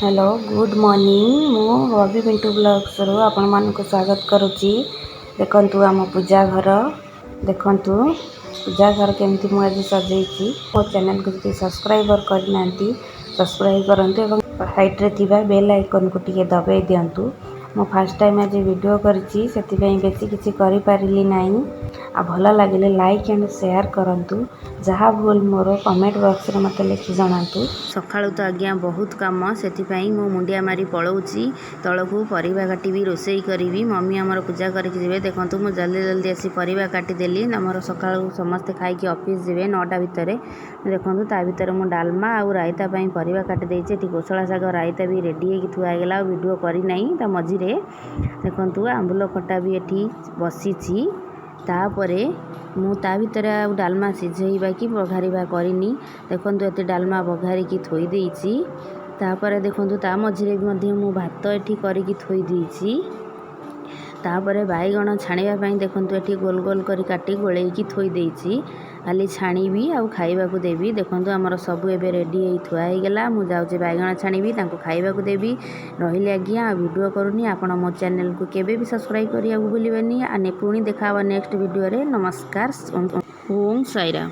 Hello good morning मु बबी Pintu blogs रु आपण मानक स्वागत करुच्ची। देखंतु आम पूजा घर देखंतु पूजा घर केमती मु आज सजेइछि। मो चैनल को जदि सब्सक्राइबर करना सब्सक्राइब करंतु एवं हाइट रे थिबा बेल आइकन को टिके दबाई दियंतु। मो फर्स्ट टाइम आज वीडियो करछि सेति बेसी किछि करि पारिली नाही। आ भला लागिले लाइक एंड शेयर करंतु। जहाँ भूल मोर कमेंट बॉक्स रे मते लिखि जणांतु। सकाळु तो आज्ञा बहुत काम सेति पई मो मुंडिया मारी पळौछि तळकू परिबा काटिबी रोसई करिवि। मम्मी हमर पूजा करके जिवे देखंतु मो जल्दी जल्दी आसी परिबा काटी देली। हमर सकाळु समस्त खाई के ऑफिस जिवे 9टा भितरे। देखंतु ता भितरे मो डालमा आ रायता पई परिबा काटी देछि। एठी कोसळा साग रायता भी रेडी हेकि थुआ गेला। वीडियो करी नाही ता मझी रे देखंतु आंबुल खटा भी एठी बसिछि। तापरे मु ता भितरे डालमा सिझेइबा कि बघारिबा करिनी। देखंतु एते डालमा बघारी की थोई देइछि। तापरे देखंतु ता मझिरे मध्ये मु भात एठी करी की थोई देइछि। तापरे बाईगण छाणिबा पई देखंतु एठी गोल गोल करी काटी गोळेई की थोई देइछि। खाली छाणीबी आ खाइबा को देबी। देखंतु हमर सब एबे रेडी हेइ थुआ हे गेला। मु जाउछि बाईगण छाणीबी तांको खाइबा को देबी। रहिले आज्ञा वीडियो करूनी आपण मो चैनल को केबे भी सब्सक्राइब करिया भूलिबेनी। आने पुणी देखावा नेक्स्ट वीडियो रे। नमस्कार। ओम साईराम।